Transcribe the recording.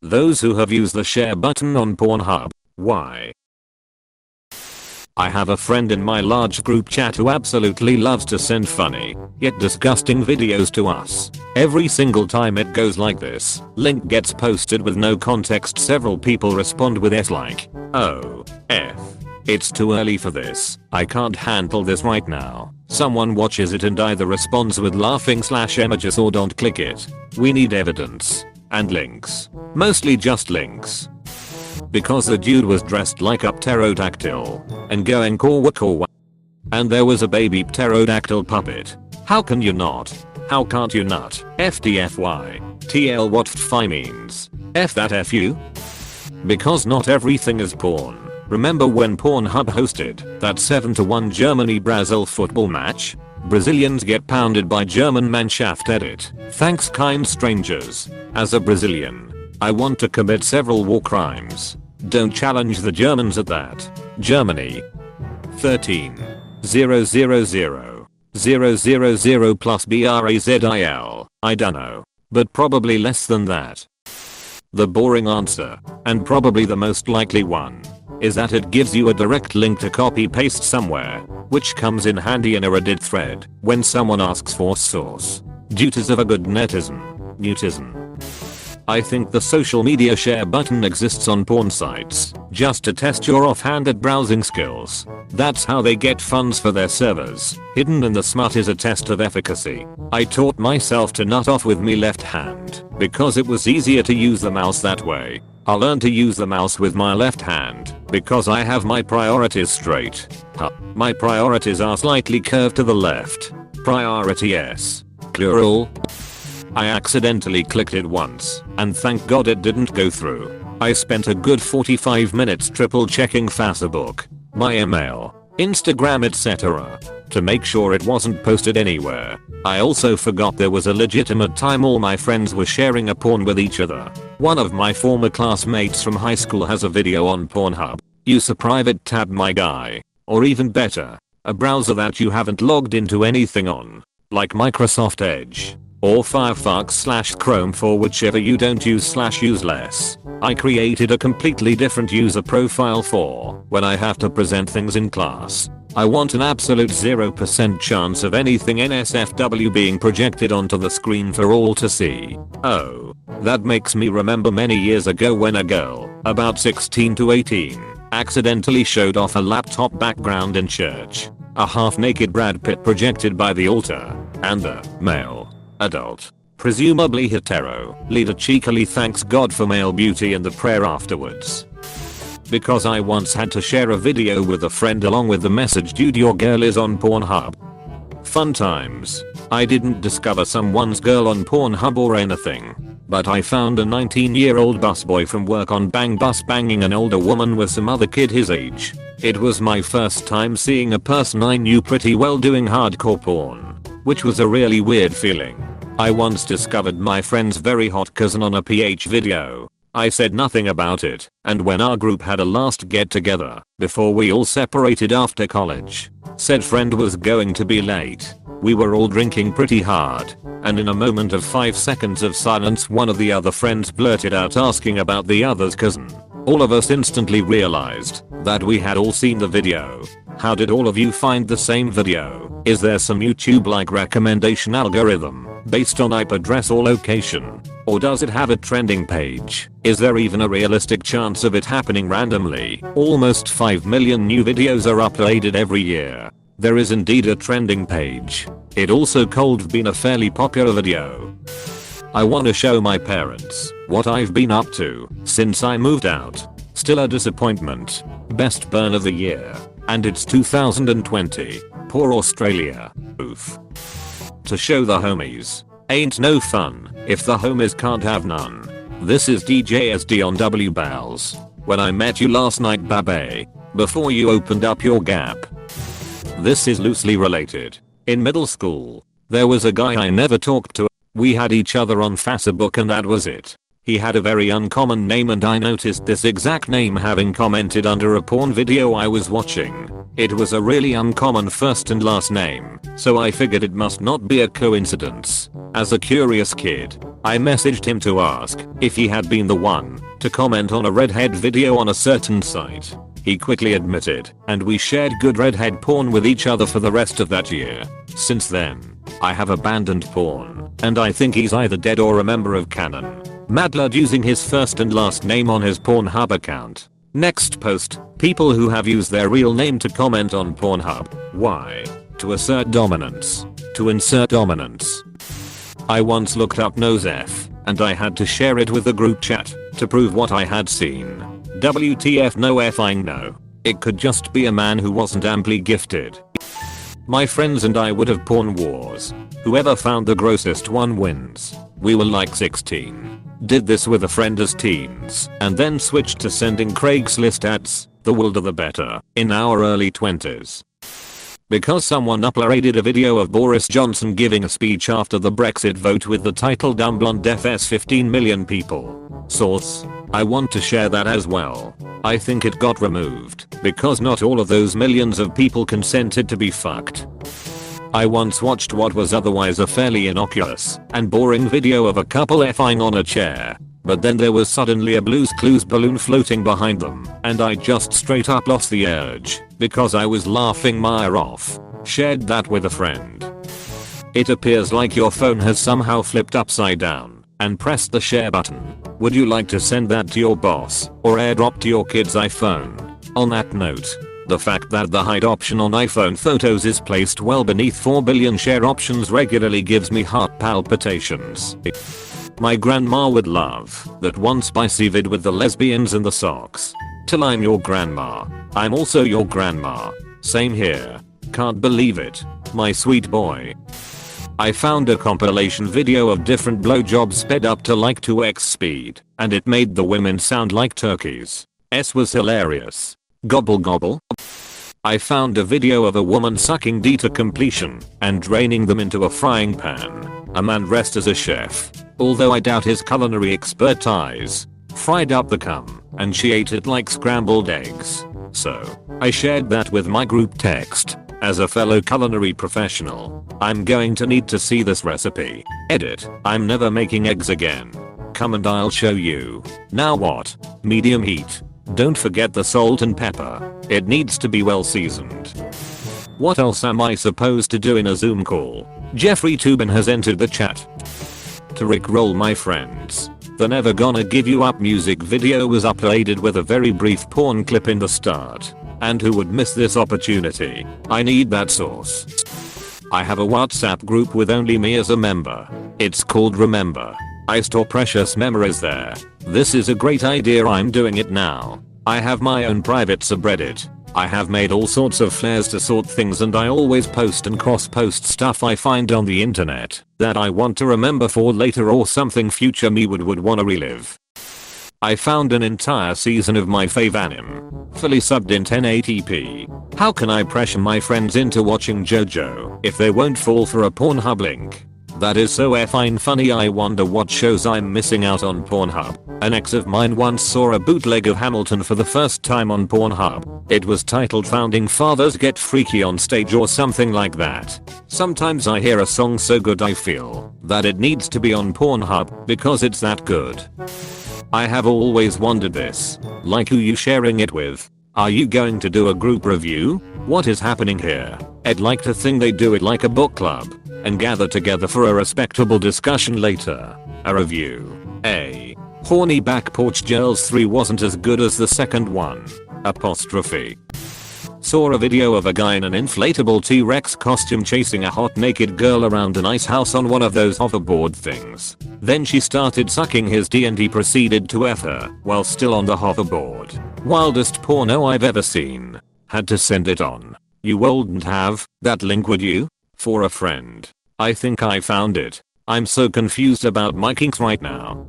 Those who have used the share button on Pornhub. Why? I have a friend in my large group chat who absolutely loves to send funny, yet disgusting videos to us. Every single time it goes like this, link gets posted with no context. Several people respond with S like, "Oh, F. It's too early for this. I can't handle this right now." Someone watches it and either responds with laughing/emojis or don't click it. We need evidence. And links. Mostly just links. Because the dude was dressed like a pterodactyl and going kawa. And there was a baby pterodactyl puppet. How can you not? How can't you not? FTFY. TL what FI means. F that F you? Because not everything is porn. Remember when Pornhub hosted that 7-1 Germany-Brazil football match? Brazilians get pounded by German Mannschaft. Edit. Thanks kind strangers. As a Brazilian, I want to commit several war crimes. Don't challenge the Germans at that. Germany. 13. 000. 000 plus BRAZIL. I dunno. But probably less than that. The boring answer, and probably the most likely one, is that it gives you a direct link to copy paste somewhere, which comes in handy in a Reddit thread when someone asks for source. Duties of a good netizen. Newtizen. I think the social media share button exists on porn sites just to test your offhanded browsing skills. That's how they get funds for their servers. Hidden in the smut is a test of efficacy. I taught myself to nut off with me left hand because it was easier to use the mouse that way. I'll learn to use the mouse with my left hand because I have my priorities straight. My priorities are slightly curved to the left. Priority S. Plural. I accidentally clicked it once, and thank God it didn't go through. I spent a good 45 minutes triple checking Facebook, my email, Instagram etc. to make sure it wasn't posted anywhere. I also forgot there was a legitimate time all my friends were sharing a porn with each other. One of my former classmates from high school has a video on Pornhub. Use a private tab my guy. Or even better, a browser that you haven't logged into anything on, like Microsoft Edge. Or Firefox/Chrome for whichever you don't use less. I created a completely different user profile for when I have to present things in class. I want an absolute 0% chance of anything NSFW being projected onto the screen for all to see. Oh, that makes me remember many years ago when a girl, about 16 to 18, accidentally showed off a laptop background in church. A half-naked Brad Pitt projected by the altar, and the male adult, presumably hetero, leader cheekily thanks God for male beauty in the prayer afterwards. Because I once had to share a video with a friend along with the message "Dude, your girl is on Pornhub." Fun times. I didn't discover someone's girl on Pornhub or anything, but I found a 19-year-old busboy from work on Bang Bus banging an older woman with some other kid his age. It was my first time seeing a person I knew pretty well doing hardcore porn, which was a really weird feeling. I once discovered my friend's very hot cousin on a PH video. I said nothing about it, and when our group had a last get together, before we all separated after college, said friend was going to be late. We were all drinking pretty hard, and in a moment of 5 seconds of silence one of the other friends blurted out asking about the other's cousin. All of us instantly realized that we had all seen the video. How did all of you find the same video? Is there some YouTube-like recommendation algorithm based on IP address or location? Or does it have a trending page? Is there even a realistic chance of it happening randomly? Almost 5 million new videos are uploaded every year. There is indeed a trending page. It also could have been a fairly popular video. I want to show my parents what I've been up to since I moved out. Still a disappointment. Best burn of the year. And it's 2020. Poor Australia. Oof. To show the homies. Ain't no fun if the homies can't have none. This is DJSD on W Bells. When I met you last night, babe. Before you opened up your gap. This is loosely related. In middle school, there was a guy I never talked to. We had each other on Facebook and that was it. He had a very uncommon name and I noticed this exact name having commented under a porn video I was watching. It was a really uncommon first and last name, so I figured it must not be a coincidence. As a curious kid, I messaged him to ask if he had been the one to comment on a redhead video on a certain site. He quickly admitted, and we shared good redhead porn with each other for the rest of that year. Since then, I have abandoned porn, and I think he's either dead or a member of Canon. Madlud using his first and last name on his Pornhub account. Next post, people who have used their real name to comment on Pornhub. Why? To assert dominance. To insert dominance. I once looked up NoseF, and I had to share it with the group chat to prove what I had seen. WTF no effing no. It could just be a man who wasn't amply gifted. My friends and I would have porn wars. Whoever found the grossest one wins. We were like 16. Did this with a friend as teens, and then switched to sending Craigslist ads, the wilder the better, in our early 20s. Because someone uploaded a video of Boris Johnson giving a speech after the Brexit vote with the title "Dumb Blonde FS 15 million people." Source: I want to share that as well. I think it got removed because not all of those millions of people consented to be fucked. I once watched what was otherwise a fairly innocuous and boring video of a couple effing on a chair, but then there was suddenly a Blue's Clues balloon floating behind them, and I just straight up lost the urge because I was laughing my ear off. Shared that with a friend. It appears like your phone has somehow flipped upside down and pressed the share button. Would you like to send that to your boss or airdrop to your kid's iPhone? On that note, the fact that the hide option on iPhone photos is placed well beneath 4 billion share options regularly gives me heart palpitations. My grandma would love that one spicy vid with the lesbians and the socks. Till I'm your grandma, I'm also your grandma. Same here. Can't believe it. My sweet boy. I found a compilation video of different blowjobs sped up to like 2x speed, and it made the women sound like turkeys. Was hilarious. Gobble gobble. I found a video of a woman sucking D to completion and draining them into a frying pan. A man dressed as a chef, although I doubt his culinary expertise, fried up the cum and she ate it like scrambled eggs. So, I shared that with my group text. As a fellow culinary professional, I'm going to need to see this recipe. Edit. I'm never making eggs again. Come and I'll show you. Now what? Medium heat. Don't forget the salt and pepper. It needs to be well seasoned. What else am I supposed to do in a Zoom call? Jeffrey Toobin has entered the chat. To rickroll my friends, the Never Gonna Give You Up music video was uploaded with a very brief porn clip in the start. And who would miss this opportunity? I need that source. I have a WhatsApp group with only me as a member. It's called Remember. I store precious memories there. This is a great idea, I'm doing it now. I have my own private subreddit. I have made all sorts of flares to sort things and I always post and cross-post stuff I find on the internet that I want to remember for later or something future me would wanna relive. I found an entire season of my fave anime, fully subbed in 1080p. How can I pressure my friends into watching JoJo if they won't fall for a Pornhub link? That is so effing funny. I wonder what shows I'm missing out on Pornhub. An ex of mine once saw a bootleg of Hamilton for the first time on Pornhub. It was titled Founding Fathers Get Freaky on Stage or something like that. Sometimes I hear a song so good I feel that it needs to be on Pornhub because it's that good. I have always wondered this. Like, who you sharing it with? Are you going to do a group review? What is happening here? I'd like to think they do it like a book club and gather together for a respectable discussion later. A review. A. Horny Back Porch Girls 3 wasn't as good as the second one. Apostrophe. Saw a video of a guy in an inflatable T-Rex costume chasing a hot naked girl around an ice house on one of those hoverboard things. Then she started sucking his D and he proceeded to F her while still on the hoverboard. Wildest porno I've ever seen. Had to send it on. You wouldn't have that link, would you? For a friend. I think I found it. I'm so confused about my kinks right now.